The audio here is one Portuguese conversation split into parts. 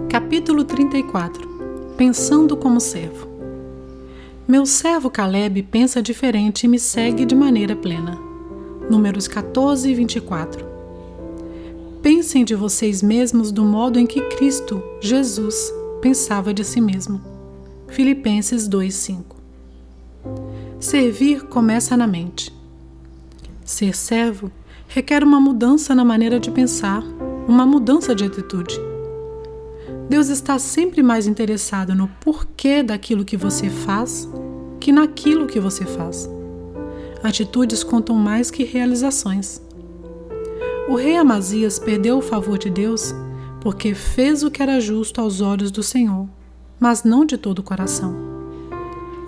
Capítulo 34. Pensando como servo. Meu servo Caleb pensa diferente e me segue de maneira plena. Números 14 e 24. Pensem de vocês mesmos do modo em que Cristo, Jesus, pensava de si mesmo. Filipenses 2:5. Servir começa na mente. Ser servo requer uma mudança na maneira de pensar, uma mudança de atitude. Deus está sempre mais interessado no porquê daquilo que você faz que naquilo que você faz. Atitudes contam mais que realizações. O rei Amazias perdeu o favor de Deus porque fez o que era justo aos olhos do Senhor, mas não de todo o coração.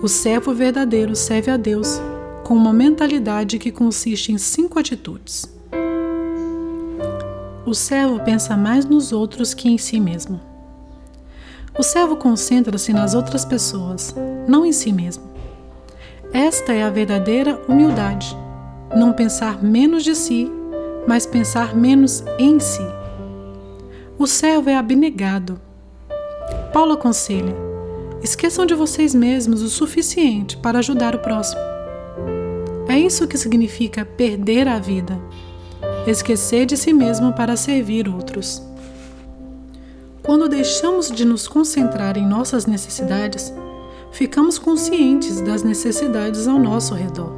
O servo verdadeiro serve a Deus com uma mentalidade que consiste em 5 atitudes. O servo pensa mais nos outros que em si mesmo. O servo concentra-se nas outras pessoas, não em si mesmo. Esta é a verdadeira humildade. Não pensar menos de si, mas pensar menos em si. O servo é abnegado. Paulo aconselha: esqueçam de vocês mesmos o suficiente para ajudar o próximo. É isso que significa perder a vida. Esquecer de si mesmo para servir outros. Quando deixamos de nos concentrar em nossas necessidades, ficamos conscientes das necessidades ao nosso redor.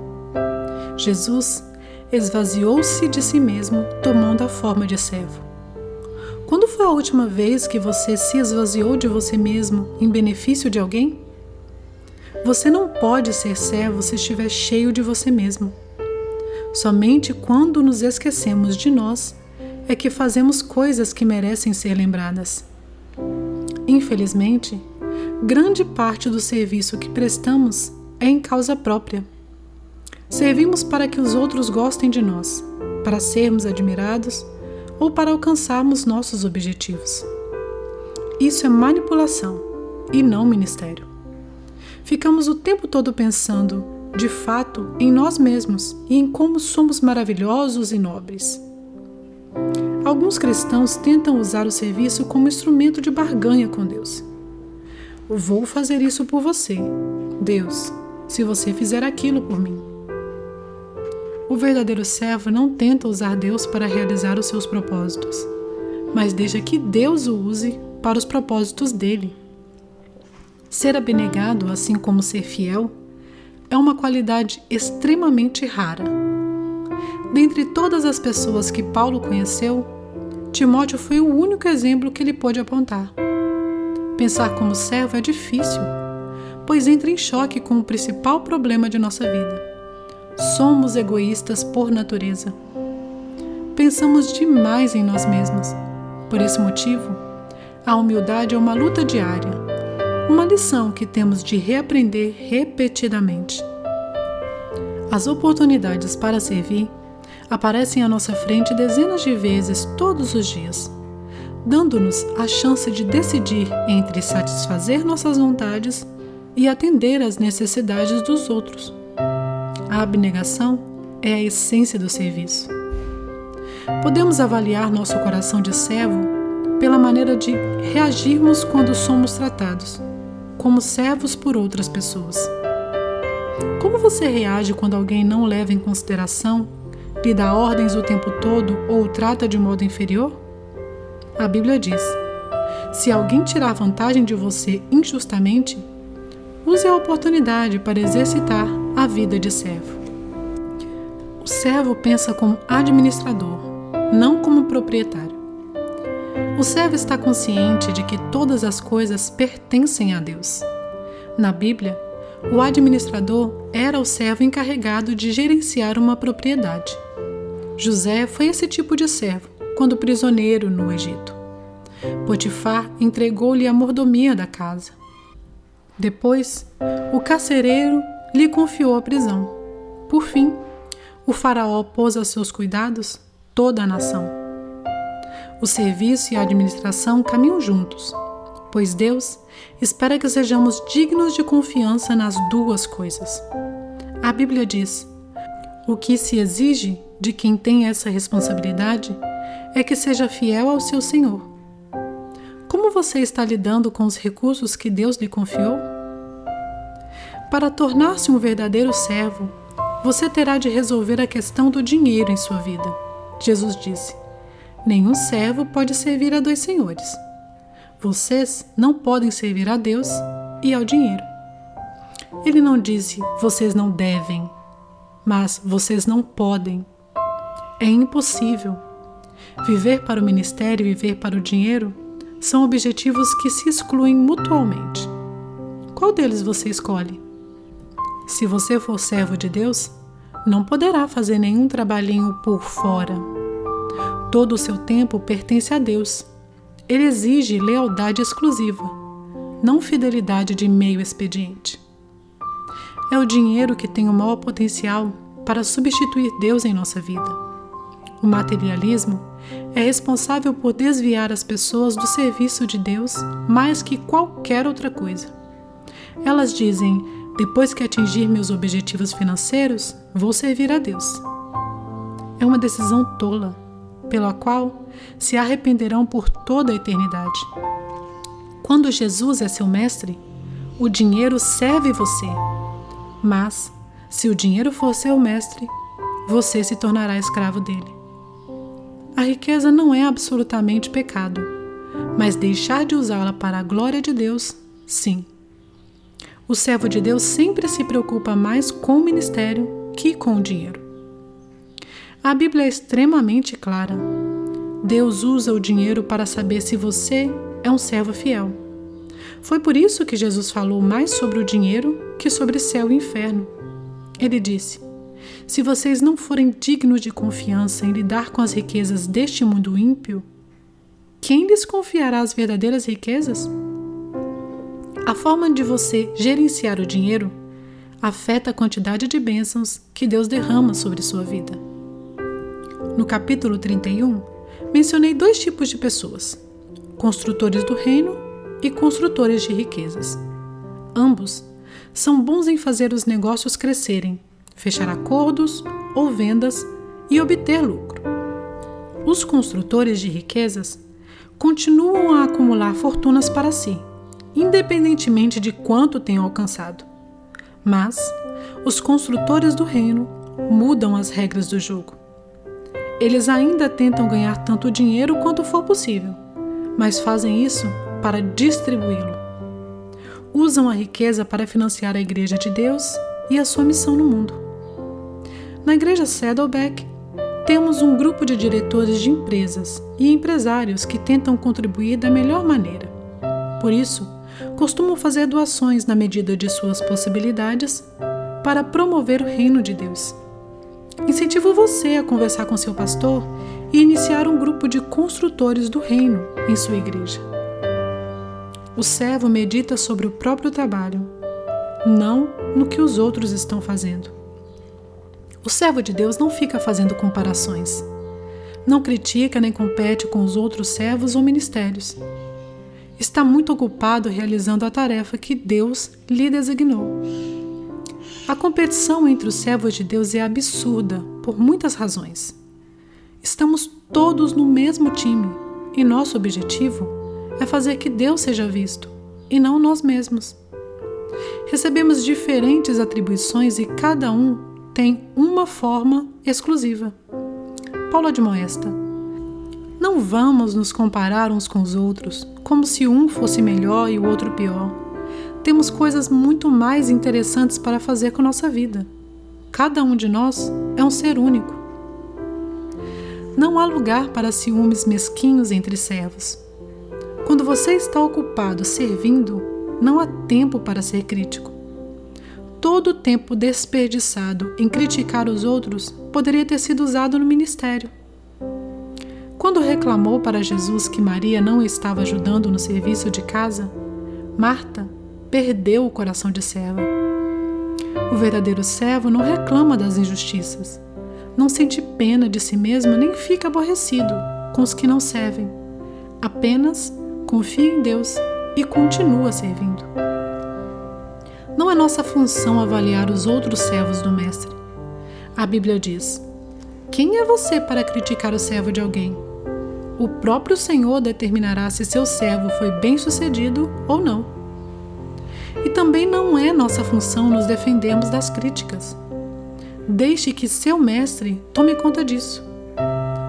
Jesus esvaziou-se de si mesmo, tomando a forma de servo. Quando foi a última vez que você se esvaziou de você mesmo em benefício de alguém? Você não pode ser servo se estiver cheio de você mesmo. Somente quando nos esquecemos de nós é que fazemos coisas que merecem ser lembradas. Infelizmente, grande parte do serviço que prestamos é em causa própria. Servimos para que os outros gostem de nós, para sermos admirados ou para alcançarmos nossos objetivos. Isso é manipulação e não ministério. Ficamos o tempo todo pensando, de fato, em nós mesmos e em como somos maravilhosos e nobres. Alguns cristãos tentam usar o serviço como instrumento de barganha com Deus. Vou fazer isso por você, Deus, se você fizer aquilo por mim. O verdadeiro servo não tenta usar Deus para realizar os seus propósitos, mas deixa que Deus o use para os propósitos dele. Ser abnegado, assim como ser fiel, é uma qualidade extremamente rara. Dentre todas as pessoas que Paulo conheceu, Timóteo foi o único exemplo que ele pôde apontar. Pensar como servo é difícil, pois entra em choque com o principal problema de nossa vida. Somos egoístas por natureza. Pensamos demais em nós mesmos. Por esse motivo, a humildade é uma luta diária, uma lição que temos de reaprender repetidamente. As oportunidades para servir aparecem à nossa frente dezenas de vezes todos os dias, dando-nos a chance de decidir entre satisfazer nossas vontades e atender às necessidades dos outros. A abnegação é a essência do serviço. Podemos avaliar nosso coração de servo pela maneira de reagirmos quando somos tratados como servos por outras pessoas. Como você reage quando alguém não leva em consideração, lhe dá ordens o tempo todo ou o trata de modo inferior? A Bíblia diz: se alguém tirar vantagem de você injustamente, use a oportunidade para exercitar a vida de servo. O servo pensa como administrador, não como proprietário. O servo está consciente de que todas as coisas pertencem a Deus. Na Bíblia, o administrador era o servo encarregado de gerenciar uma propriedade. José foi esse tipo de servo, quando prisioneiro no Egito. Potifar entregou-lhe a mordomia da casa. Depois, o carcereiro lhe confiou a prisão. Por fim, o faraó pôs a seus cuidados toda a nação. O serviço e a administração caminham juntos. pois Deus espera que sejamos dignos de confiança nas duas coisas. A Bíblia diz: o que se exige de quem tem essa responsabilidade é que seja fiel ao seu Senhor. Como você está lidando com os recursos que Deus lhe confiou? Para tornar-se um verdadeiro servo, você terá de resolver a questão do dinheiro em sua vida. Jesus disse: nenhum servo pode servir a 2 senhores. Vocês não podem servir a Deus e ao dinheiro. Ele não disse: vocês não devem, mas vocês não podem. É impossível. Viver para o ministério e viver para o dinheiro são objetivos que se excluem mutuamente. Qual deles você escolhe? Se você for servo de Deus, não poderá fazer nenhum trabalhinho por fora. Todo o seu tempo pertence a Deus. Ele exige lealdade exclusiva, não fidelidade de meio expediente. É o dinheiro que tem o maior potencial para substituir Deus em nossa vida. O materialismo é responsável por desviar as pessoas do serviço de Deus mais que qualquer outra coisa. Elas dizem: depois que atingir meus objetivos financeiros, vou servir a Deus. É uma decisão tola, pela qual se arrependerão por toda a eternidade. Quando Jesus é seu mestre, o dinheiro serve você. Mas, se o dinheiro for seu mestre, você se tornará escravo dele. A riqueza não é absolutamente pecado, mas deixar de usá-la para a glória de Deus, sim. O servo de Deus sempre se preocupa mais com o ministério que com o dinheiro. A Bíblia é extremamente clara. Deus usa o dinheiro para saber se você é um servo fiel. Foi por isso que Jesus falou mais sobre o dinheiro que sobre céu e inferno. Ele disse: se vocês não forem dignos de confiança em lidar com as riquezas deste mundo ímpio, quem lhes confiará as verdadeiras riquezas? A forma de você gerenciar o dinheiro afeta a quantidade de bênçãos que Deus derrama sobre sua vida. No capítulo 31, mencionei 2 tipos de pessoas: construtores do reino e construtores de riquezas. Ambos são bons em fazer os negócios crescerem, fechar acordos ou vendas e obter lucro. Os construtores de riquezas continuam a acumular fortunas para si, independentemente de quanto tenham alcançado. Mas os construtores do reino mudam as regras do jogo. Eles ainda tentam ganhar tanto dinheiro quanto for possível, mas fazem isso para distribuí-lo. Usam a riqueza para financiar a Igreja de Deus e a sua missão no mundo. Na Igreja Saddleback, temos um grupo de diretores de empresas e empresários que tentam contribuir da melhor maneira. Por isso, costumam fazer doações na medida de suas possibilidades para promover o reino de Deus. Incentivo você a conversar com seu pastor e iniciar um grupo de construtores do reino em sua igreja. O servo medita sobre o próprio trabalho, não no que os outros estão fazendo. O servo de Deus não fica fazendo comparações. Não critica nem compete com os outros servos ou ministérios. Está muito ocupado realizando a tarefa que Deus lhe designou. A competição entre os servos de Deus é absurda por muitas razões. Estamos todos no mesmo time e nosso objetivo é fazer que Deus seja visto e não nós mesmos. Recebemos diferentes atribuições e cada um tem uma forma exclusiva. Paulo admoesta: não vamos nos comparar uns com os outros, como se um fosse melhor e o outro pior. Temos coisas muito mais interessantes para fazer com nossa vida. Cada um de nós é um ser único. Não há lugar para ciúmes mesquinhos entre servos. Quando você está ocupado servindo, não há tempo para ser crítico. Todo o tempo desperdiçado em criticar os outros poderia ter sido usado no ministério. Quando reclamou para Jesus que Maria não estava ajudando no serviço de casa, Marta perdeu o coração de serva. O verdadeiro servo não reclama das injustiças, não sente pena de si mesmo nem fica aborrecido com os que não servem. Apenas confia em Deus e continua servindo. Não é nossa função avaliar os outros servos do Mestre. A Bíblia diz: quem é você para criticar o servo de alguém? O próprio Senhor determinará se seu servo foi bem-sucedido ou não. E também não é nossa função nos defendermos das críticas. Deixe que seu mestre tome conta disso.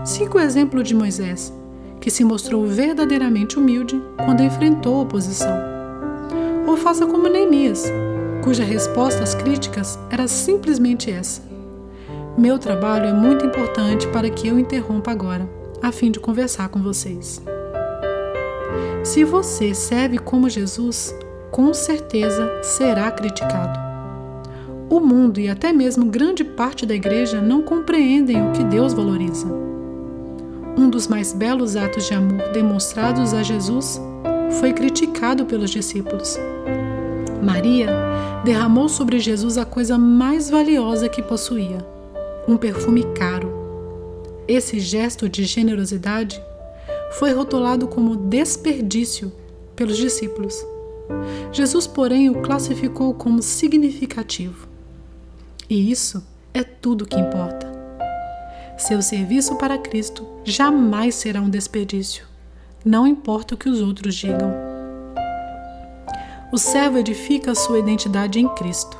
Siga o exemplo de Moisés, que se mostrou verdadeiramente humilde quando enfrentou oposição. Ou faça como Neemias, cuja resposta às críticas era simplesmente essa: meu trabalho é muito importante para que eu interrompa agora, a fim de conversar com vocês. Se você serve como Jesus, com certeza será criticado. O mundo e até mesmo grande parte da igreja não compreendem o que Deus valoriza. Um dos mais belos atos de amor demonstrados a Jesus foi criticado pelos discípulos. Maria derramou sobre Jesus a coisa mais valiosa que possuía, um perfume caro. Esse gesto de generosidade foi rotulado como desperdício pelos discípulos. Jesus, porém, o classificou como significativo. E isso é tudo que importa. Seu serviço para Cristo jamais será um desperdício, não importa o que os outros digam. O servo edifica sua identidade em Cristo.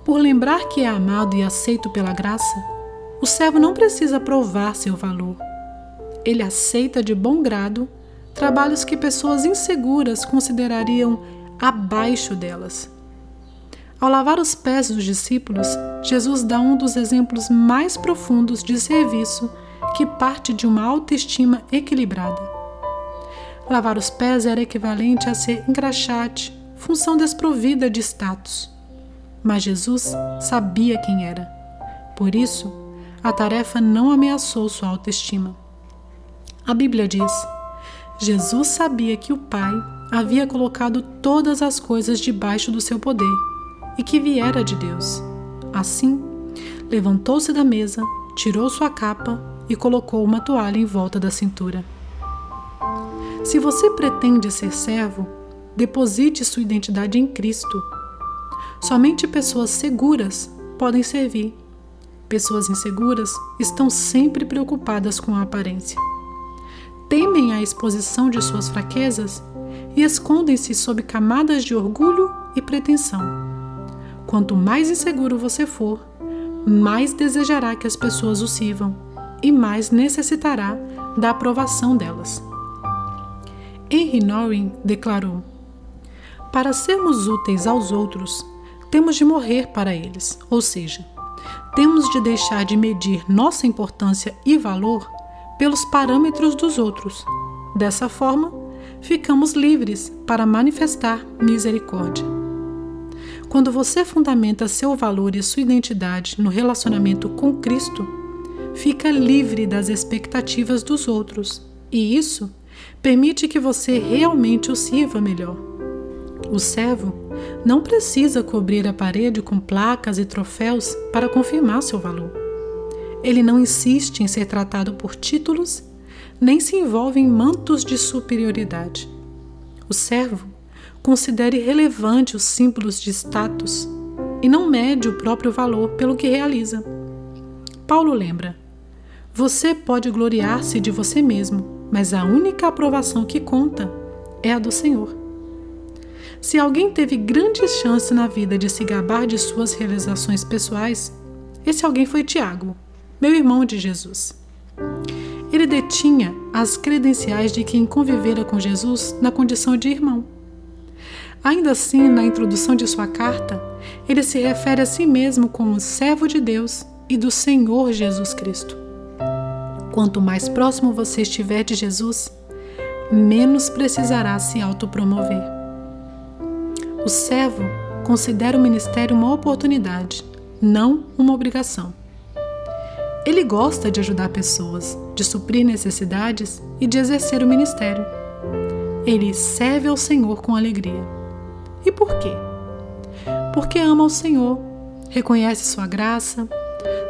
Por lembrar que é amado e aceito pela graça, o servo não precisa provar seu valor. Ele aceita de bom grado trabalhos que pessoas inseguras considerariam abaixo delas. Ao lavar os pés dos discípulos, Jesus dá um dos exemplos mais profundos de serviço que parte de uma autoestima equilibrada. Lavar os pés era equivalente a ser engraxate, função desprovida de status. Mas Jesus sabia quem era. Por isso, a tarefa não ameaçou sua autoestima. A Bíblia diz: Jesus sabia que o Pai havia colocado todas as coisas debaixo do seu poder e que viera de Deus. Assim, levantou-se da mesa, tirou sua capa e colocou uma toalha em volta da cintura. Se você pretende ser servo, deposite sua identidade em Cristo. Somente pessoas seguras podem servir. Pessoas inseguras estão sempre preocupadas com a aparência. Temem a exposição de suas fraquezas e escondem-se sob camadas de orgulho e pretensão. Quanto mais inseguro você for, mais desejará que as pessoas o sirvam e mais necessitará da aprovação delas. Henry Nouwen declarou: para sermos úteis aos outros, temos de morrer para eles, ou seja, temos de deixar de medir nossa importância e valor pelos parâmetros dos outros. Dessa forma, ficamos livres para manifestar misericórdia. Quando você fundamenta seu valor e sua identidade no relacionamento com Cristo, fica livre das expectativas dos outros, e isso permite que você realmente o sirva melhor. O servo não precisa cobrir a parede com placas e troféus para confirmar seu valor. Ele não insiste em ser tratado por títulos, nem se envolve em mantos de superioridade. O servo considera irrelevante os símbolos de status e não mede o próprio valor pelo que realiza. Paulo lembra: você pode gloriar-se de você mesmo, mas a única aprovação que conta é a do Senhor. Se alguém teve grandes chances na vida de se gabar de suas realizações pessoais, esse alguém foi Tiago, meu irmão de Jesus. Ele detinha as credenciais de quem convivera com Jesus na condição de irmão. Ainda assim, na introdução de sua carta, ele se refere a si mesmo como servo de Deus e do Senhor Jesus Cristo. Quanto mais próximo você estiver de Jesus, menos precisará se autopromover. O servo considera o ministério uma oportunidade, não uma obrigação. Ele gosta de ajudar pessoas, de suprir necessidades e de exercer o ministério. Ele serve ao Senhor com alegria. E por quê? Porque ama o Senhor, reconhece sua graça,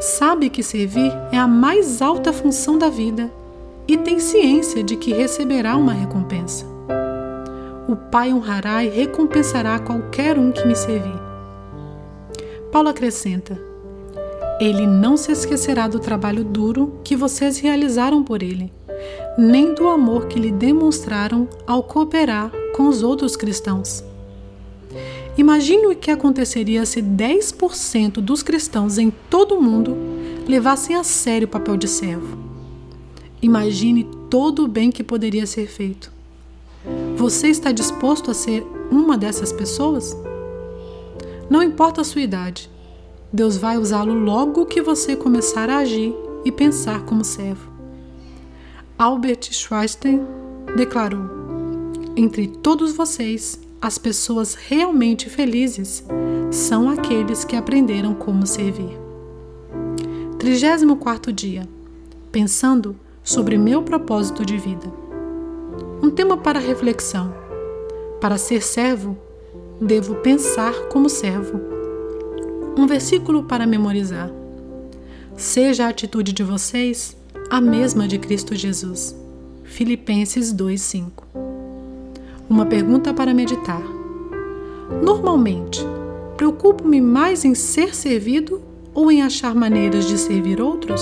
sabe que servir é a mais alta função da vida e tem ciência de que receberá uma recompensa. o Pai honrará e recompensará qualquer um que me servir. Paulo acrescenta: Ele não se esquecerá do trabalho duro que vocês realizaram por Ele, nem do amor que lhe demonstraram ao cooperar com os outros cristãos. Imagine o que aconteceria se 10% dos cristãos em todo o mundo levassem a sério o papel de servo. Imagine todo o bem que poderia ser feito. Você está disposto a ser uma dessas pessoas? Não importa a sua idade, Deus vai usá-lo logo que você começar a agir e pensar como servo. Albert Schweitzer declarou: Entre todos vocês, as pessoas realmente felizes são aqueles que aprenderam como servir. 34º dia. Pensando sobre meu propósito de vida. Um tema para reflexão. Para ser servo, devo pensar como servo. Um versículo para memorizar. Seja a atitude de vocês a mesma de Cristo Jesus. Filipenses 2:5. Uma pergunta para meditar. Normalmente, preocupo-me mais em ser servido ou em achar maneiras de servir outros?